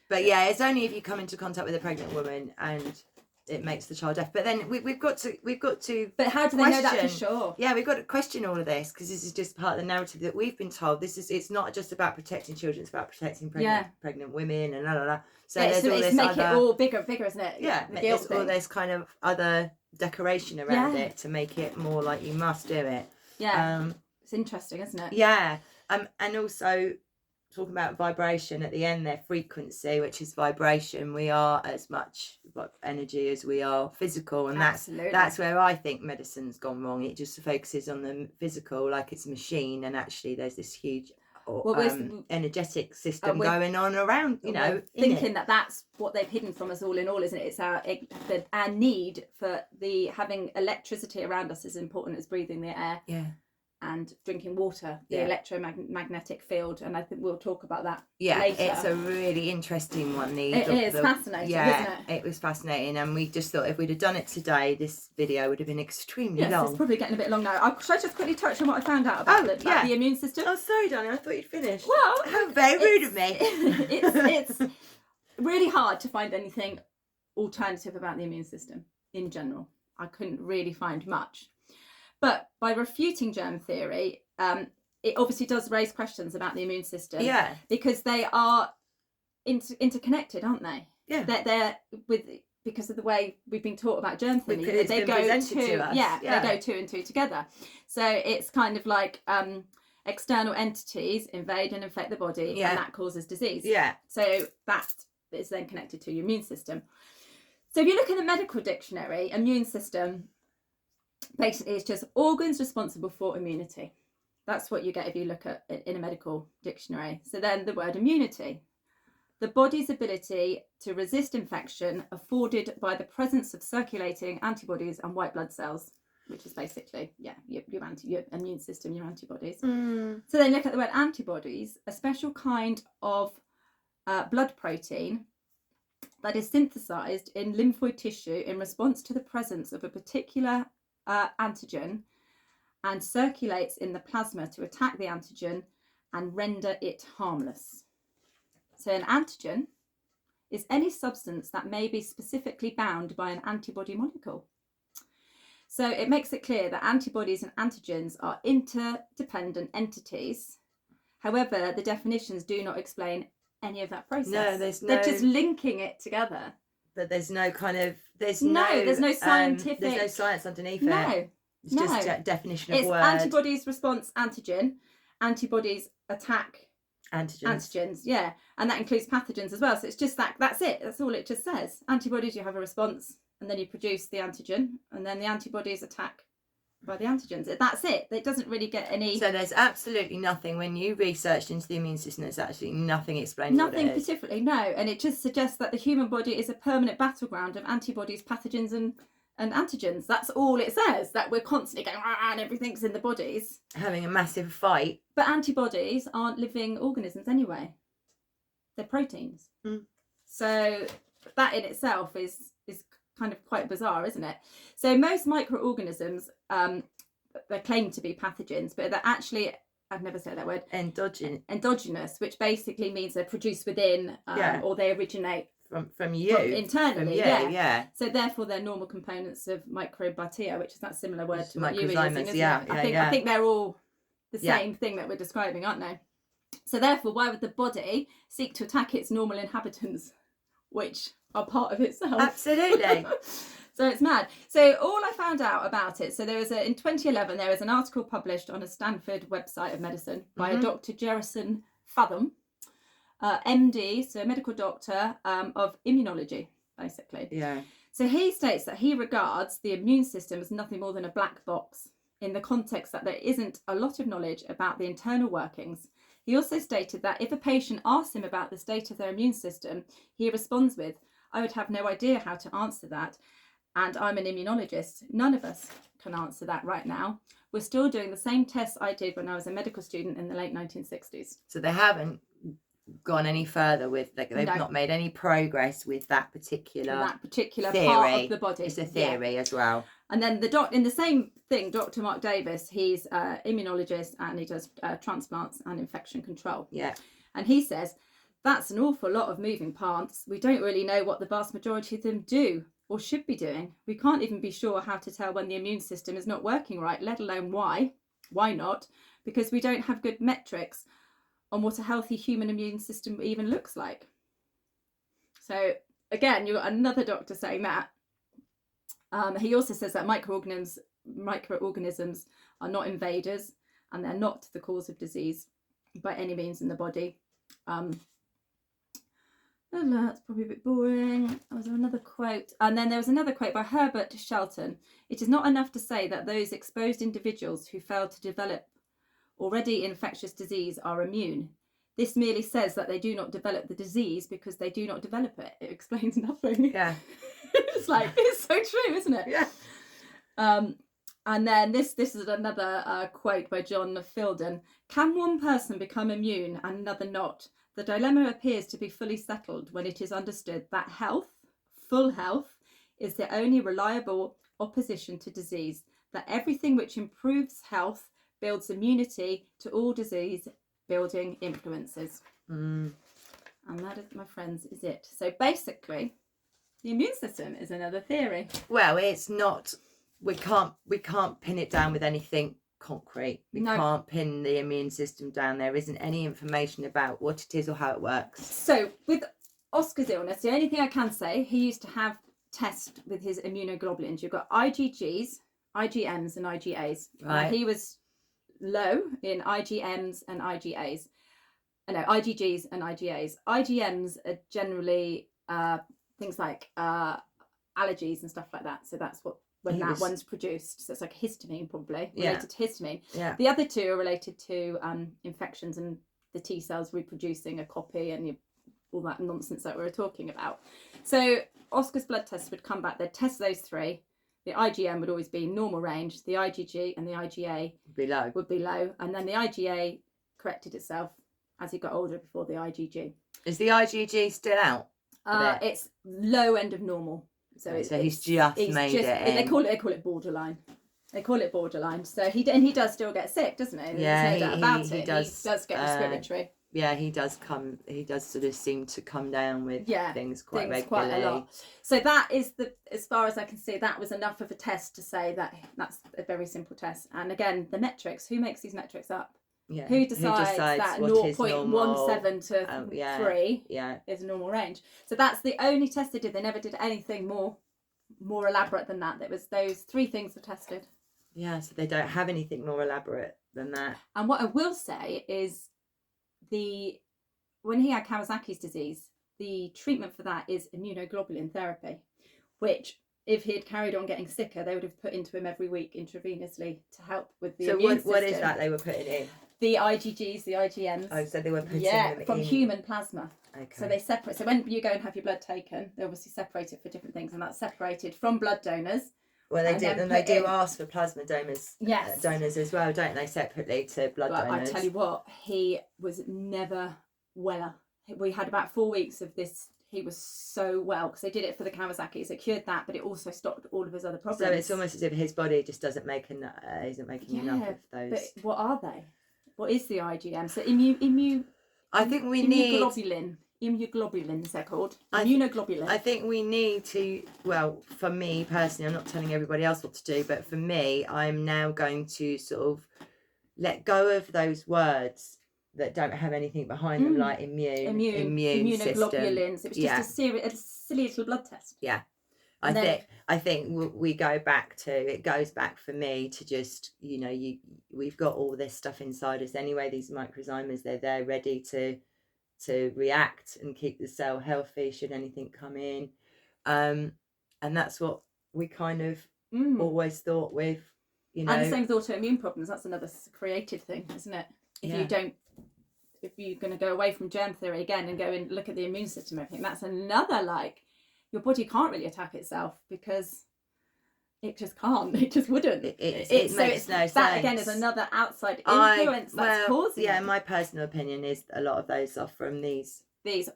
But yeah, it's only if you come into contact with a pregnant woman and it makes the child deaf. But then we've got to. But how do they know that for sure? Yeah, we've got to question all of this, because this is just part of the narrative that we've been told. It's not just about protecting children; it's about protecting pregnant women and la. So there's all this make it all bigger, isn't it? Yeah, there's all this kind of other decoration around it to make it more like you must do it. Yeah, it's interesting, isn't it? Yeah, and also talking about vibration at the end there, frequency, which is vibration. We are as much energy as we are physical, and that's where I think medicine's gone wrong. It just focuses on the physical like it's a machine, and actually there's this huge energetic system going on around, thinking that's what they've hidden from us all in all, isn't it? It's our need for having electricity around us is important as breathing the air and drinking water, the electromagnetic field, and I think we'll talk about that later. It's a really interesting one. It is fascinating, isn't it? It was fascinating, and we just thought if we'd have done it today, this video would have been extremely long. It's probably getting a bit long now. Should I just quickly touch on what I found out about the immune system? Oh, sorry, darling, I thought you'd finished. Well, how very rude of me. It's really hard to find anything alternative about the immune system in general. I couldn't really find much. But by refuting germ theory, it obviously does raise questions about the immune system. Yeah. Because they are interconnected, aren't they? Yeah. They're because of the way we've been taught about germ theory. They go to us. They go two and two together. So it's kind of like external entities invade and infect the body, and that causes disease. Yeah. So that is then connected to your immune system. So if you look in the medical dictionary, immune system basically it's just organs responsible for immunity. That's what you get if you look at it in a medical dictionary. So then the word immunity, the body's ability to resist infection afforded by the presence of circulating antibodies and white blood cells. which is basically, your immune system, your antibodies. So then look at the word antibodies, a special kind of blood protein that is synthesized in lymphoid tissue in response to the presence of a particular antigen and circulates in the plasma to attack the antigen and render it harmless. So an antigen is any substance that may be specifically bound by an antibody molecule. So it makes it clear that antibodies and antigens are interdependent entities. However, the definitions do not explain any of that process. No, they're just linking it together. But there's no kind of there's no scientific there's no science underneath it. No. It's just a definition of it's word. Antibodies response antigen, antibodies attack antigens, yeah, and that includes pathogens as well. So it's just that's it. That's all it just says. Antibodies, you have a response, and then you produce the antigen, and then the antibodies attack by the antigens. That's it. It doesn't really get any. So there's absolutely nothing when you researched into the immune system. There's actually nothing explained. Nothing particularly, no, and it just suggests that the human body is a permanent battleground of antibodies, pathogens, and antigens. That's all it says, that we're constantly going and everything's in the bodies having a massive fight. But antibodies aren't living organisms anyway, they're proteins. So that in itself is kind of quite bizarre, isn't it? So most microorganisms they're claimed to be pathogens, but they're actually, I've never said that word, endogenous, which basically means they're produced within or they originate from you internally, from you, yeah. So therefore they're normal components of microbiota, which is that similar word to what you were using, isn't it? I think they're all the same thing that we're describing, aren't they? So therefore, why would the body seek to attack its normal inhabitants, which are part of itself? Absolutely. So it's mad. So all I found out about it, so in 2011 there was an article published on a Stanford website of medicine by a Dr. Gerson Fathom, MD, so a medical doctor of immunology, basically. Yeah. So he states that he regards the immune system as nothing more than a black box in the context that there isn't a lot of knowledge about the internal workings. He also stated that if a patient asks him about the state of their immune system, he responds with, "I would have no idea how to answer that. And I'm an immunologist. None of us can answer that right now. We're still doing the same tests I did when I was a medical student in the late 1960s. So they haven't gone any further with, they've not made any progress with that particular theory. Part of the body. It's a theory as well. And then in the same thing, Dr. Mark Davis, he's an immunologist and he does transplants and infection control. Yeah. And he says, that's an awful lot of moving parts. We don't really know what the vast majority of them do or should be doing. We can't even be sure how to tell when the immune system is not working right, let alone why. Why not? Because we don't have good metrics on what a healthy human immune system even looks like. So again, you've got another doctor saying that. He also says that microorganisms are not invaders and they're not the cause of disease by any means in the body. That's probably a bit boring. There was another quote. And then there was another quote by Herbert Shelton. It is not enough to say that those exposed individuals who fail to develop already infectious disease are immune. This merely says that they do not develop the disease because they do not develop it. It explains nothing. Yeah. It's so true, isn't it? Yeah. And then this is another quote by John Fallon. Can one person become immune and another not? The dilemma appears to be fully settled when it is understood that full health, is the only reliable opposition to disease, that everything which improves health builds immunity to all disease-building influences. And that, my friends, is it. So basically, the immune system is another theory. Well, it's not. We can't pin it down with anything concrete. We can't pin the immune system down. There isn't any information about what it is or how it works. So with Oscar's illness, the only thing I can say, he used to have tests with his immunoglobulins. You've got IgGs, IgMs and IgAs. Right. He was low in IgMs and IgAs. IgGs and IgAs. IgMs are generally things like allergies and stuff like that. So that's when that one's produced. So it's like histamine, probably related to histamine. Yeah. The other two are related to infections and the T cells reproducing a copy and all that nonsense that we were talking about. So Oscar's blood tests would come back. They'd test those three. The IgM would always be normal range. The IgG and the IgA would be low. And then the IgA corrected itself as he got older before the IgG. Is the IgG still out? It's low end of normal. So he's just made it. They call it borderline. They call it borderline. So he does still get sick, doesn't he? Yeah, There's no doubt about it. He does get respiratory. Yeah, he does sort of seem to come down with things quite regularly. Quite a lot. So that is as far as I can see, that was enough of a test to say that that's a very simple test. And again, the metrics, who makes these metrics up? Yeah. Who decides that 0.17 to 3 is a normal range? So that's the only test they did. They never did anything more elaborate than that. It was those 3 things were tested. Yeah, so they don't have anything more elaborate than that. And what I will say is when he had Kawasaki's disease, the treatment for that is immunoglobulin therapy, which if he had carried on getting sicker, they would have put into him every week intravenously to help with the immune system. So what is that they were putting in? The IgGs, the IgMs. Oh, so they were putting them from in human plasma. Okay. So they separate. So when you go and have your blood taken, they obviously separate it for different things, and that's separated from blood donors. Well, they do ask for plasma donors as well, don't they, separately to blood donors? I tell you what, he was never well. We had about 4 weeks of this. He was so well because they did it for the Kawasaki's. It cured that, but it also stopped all of his other problems. So it's almost as if his body just isn't making enough of those. But what are they? What is the IgM? So I think we need immunoglobulins, they're called. Immunoglobulin. I think we need to, well, for me personally, I'm not telling everybody else what to do, but for me, I'm now going to sort of let go of those words that don't have anything behind them, like immune immunoglobulins. System. It was just a silly little blood test. Yeah. I think we go back to, it goes back for me to just, we've got all this stuff inside us anyway, these microzymas, they're there ready to react and keep the cell healthy should anything come in. And that's what we kind of always thought with, And the same with autoimmune problems, that's another creative thing, isn't it? If you're going to go away from germ theory again and go and look at the immune system and everything, that's another, your body can't really attack itself because it just can't. It just wouldn't. It makes no sense. That again is another outside influence that's causing it. My personal opinion is a lot of those are from these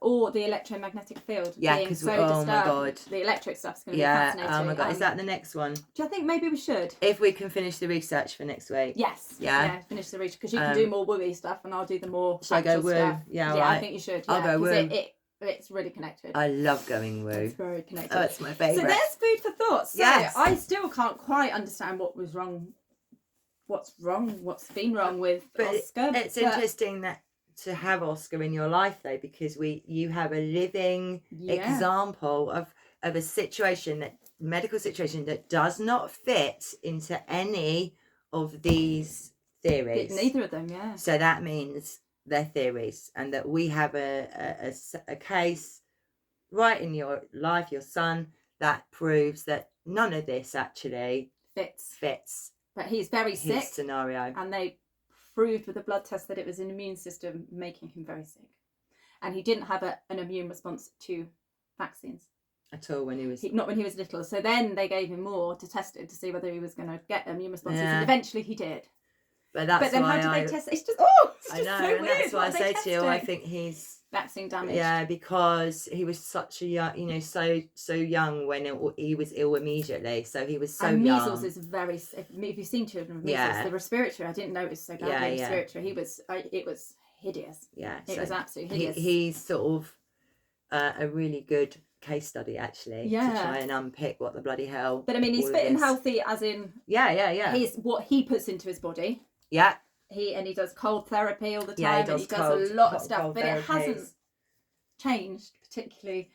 or the electromagnetic field. Yeah, because my God, the electric stuff's going to be fascinating. Oh my God, is that the next one? Do you think maybe we should? If we can finish the research for next week. Yes. Yeah. Finish the research because you can do more wooey stuff and I'll do the more. Shall I go woo? Stuff. Yeah, right. I think you should. I'll go woo. It's really connected. I love going woo. It's very connected. Oh, it's my favourite. So there's food for thought. So yes. I still can't quite understand what was wrong. What's been wrong with Oscar. It's interesting that to have Oscar in your life though, because you have a living example of a medical situation that does not fit into any of these theories. Neither of them, yeah. So that means they're theories, and that we have a case right in your life, your son, that proves that none of this actually fits. But he's very sick. Scenario. And they proved with a blood test that it was an immune system making him very sick. And he didn't have an immune response to vaccines. At all when he was... Not when he was little. So then they gave him more to test it to see whether he was going to get immune responses. And eventually he did. But then how did they test it? It's just I know, so and weird. that's why I say to you, I think he's vaccine damage. Yeah, because he was such a young, so young when he was ill immediately. So he was so young. Measles is very. If you've seen children with measles, the respiratory, I didn't know it was so badly. Respiratory, it was hideous. Yeah, it was absolutely hideous. He's sort of a really good case study actually to try and unpick what the bloody hell. But I mean, he's fit and healthy, as in he's what he puts into his body. Yeah. He does cold therapy all the time, and he does a lot of stuff, but it hasn't changed particularly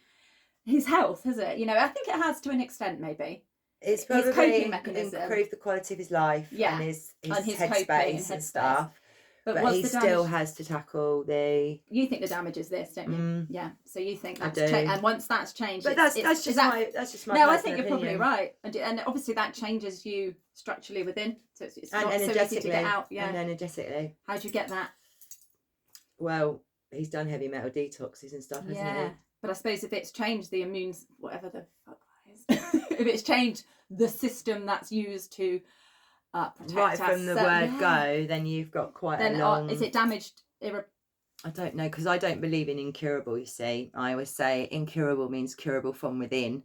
his health, has it? I think it has to an extent, maybe. It's probably his coping mechanism, improved the quality of his life, and his headspace and stuff. But he still has to tackle the... You think the damage is this, don't you? Yeah. So you think that's changed. And once that's changed... But that's just my No, I think you're probably right. And obviously that changes you structurally within. So it's not so easy to get out. Yeah. And energetically. How do you get that? Well, he's done heavy metal detoxes and stuff, hasn't he? But I suppose if it's changed the immune... Whatever the fuck that is. If it's changed the system that's used to protect right us. from the word go, then you've got quite a long... Is it damaged? I don't know, because I don't believe in incurable, you see. I always say incurable means curable from within.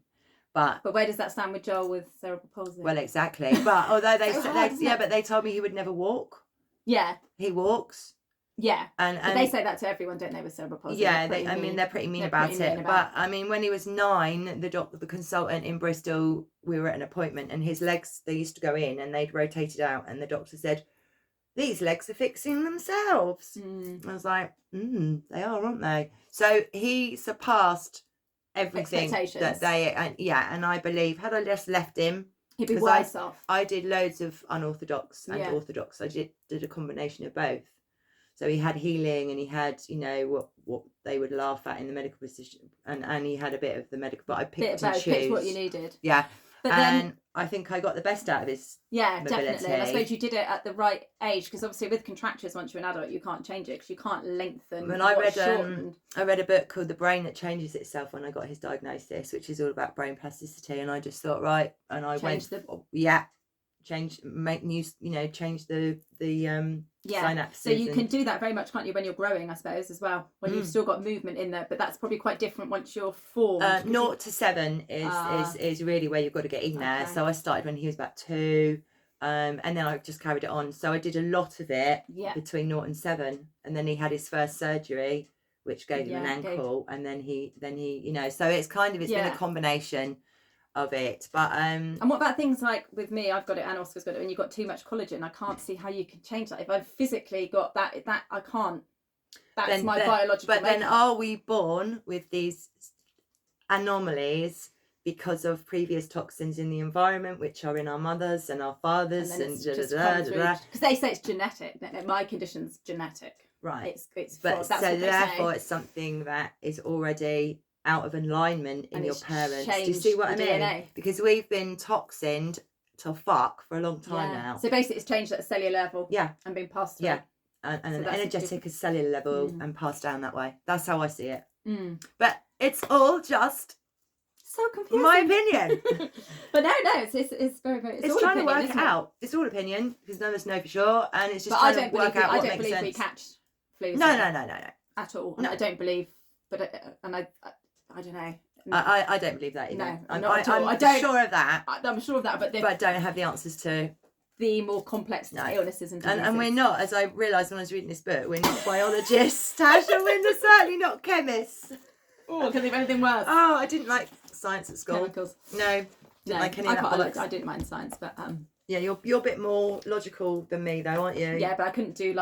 But where does that stand with Joel with cerebral palsy? Well, exactly. But although but they told me he would never walk. Yeah. He walks. Yeah. And but they say that to everyone, don't they, with cerebral palsy? Yeah, they're pretty mean about it. But I mean, when he was 9, the consultant in Bristol, we were at an appointment, and his legs, they used to go in and they'd rotated out, and the doctor said, "These legs are fixing themselves." I was like, they are, aren't they? So he surpassed everything that they, and I believe, had I just left him, he'd be worse off. I did loads of unorthodox and orthodox. I did a combination of both. So he had healing, and he had, what they would laugh at in the medical position, and he had a bit of the medical, but I picked and chose. Picked what you needed. Yeah. But then I think I got the best out of his mobility. Definitely. And I suppose you did it at the right age, because obviously with contractures, once you're an adult, you can't change it, because you can't lengthen. When I read a book called The Brain That Changes Itself when I got his diagnosis, which is all about brain plasticity, and I just thought, right, and I change the synapses. So you can do that very much, can't you, when you're growing, I suppose, as well, when you've still got movement in there, but that's probably quite different once you're formed. 0 to 7 is really where you've got to get in there. So I started when he was about 2, and then I just carried it on. So I did a lot of it between 0 and 7, and then he had his first surgery, which gave him an ankle, and then he so it's been a combination of it. But and what about things like, with me, I've got it and Oscar's got it, when you've got too much collagen, I can't see how you can change that. If I've physically got that I can't. That's my biological makeup. Then are we born with these anomalies because of previous toxins in the environment, which are in our mothers and our fathers, and because they say it's genetic. My condition's genetic, right? It's but so therefore it's something that is already out of alignment in your parents. Do you see what I mean? DNA. Because we've been toxined to fuck for a long time now. So basically it's changed at a cellular level. Yeah. And been passed through. Yeah. And an energetic a cellular level and passed down that way. That's how I see it. But it's all just so confusing. My opinion. But no, it's very, very... It's trying opinion, to work it out. It's all opinion, because none of us know for sure, and it's just trying to work out what makes sense. I don't believe we catch flu. No. At all. And I don't believe... I don't know. I don't believe that either. No, I'm sure of that. I'm sure of that, but I don't have the answers to the more complex illnesses and diseases. And we're not, as I realised when I was reading this book, we're not biologists, Tash, and we're certainly not chemists. Oh, can think of anything worse? Oh, I didn't like science at school. Chemicals. No, didn't like any of that. I didn't mind science, but yeah, you're a bit more logical than me, though, aren't you? Yeah, but I couldn't do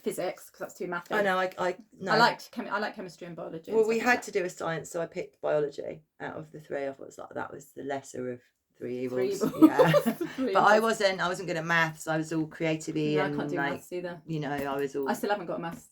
physics, because that's too mathy. Oh no, no. I like chemistry and biology. Well, we had to do a science, so I picked biology out of the 3. I thought that was the lesser of 3 evils. Yeah. But I wasn't good at maths. I was all creative-y and I can't do maths either. I was all. I still haven't got a maths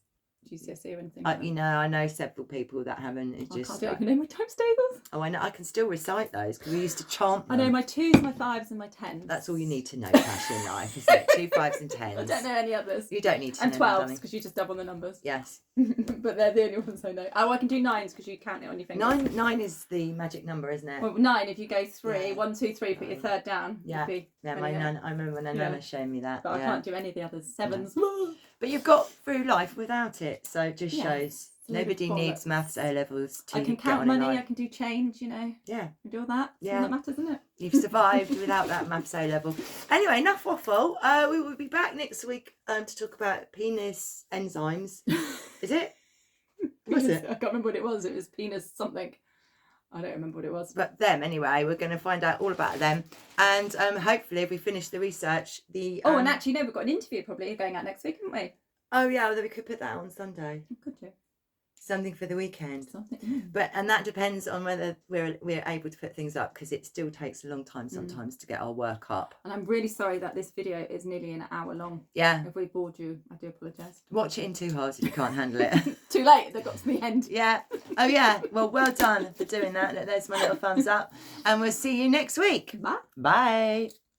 GCSE or anything. I know several people that haven't. It's I just. can't do it. I can know my times tables. Oh, I know. I can still recite those, because we used to chant them. I know my 2s, my 5s, and my 10s. That's all you need to know, Tash, in life, isn't it? 2, 5s, and 10s. I don't know any others. You don't need to know. And 12s, because you just double the numbers. Yes. But they're the only ones I know. Oh, I can do 9s, because you count it on your fingers. 9 is the magic number, isn't it? Well, 9, if you go 3, 1, 2, 3, put your 3rd down. Yeah. My nan. I remember my nana showing me that. But I can't do any of the others. 7s. But you've got through life without it, so it just shows nobody needs maths A levels to. I can count money. I can do change. Yeah. I can do all that. Yeah. That matters, isn't it? You've survived without that maths A level. Anyway, enough waffle. We will be back next week to talk about penis enzymes. Is it? Was it? I can't remember what it was. It was penis something. I don't remember what it was. But them, anyway. We're going to find out all about them. And hopefully, if we finish the research, and actually, no, we've got an interview probably going out next week, haven't we? Oh, yeah. Well, then we could put that on Sunday. Could you? Something for the weekend. Something. And that depends on whether we're able to put things up, because it still takes a long time sometimes to get our work up. And I'm really sorry that this video is nearly an hour long. Yeah. If we bored you, I do apologise. Watch it in 2 hours if you can't handle it. Too late. They've got to the end. Yeah. Oh yeah. Well done for doing that. There's my little thumbs up, and we'll see you next week. Bye. Bye.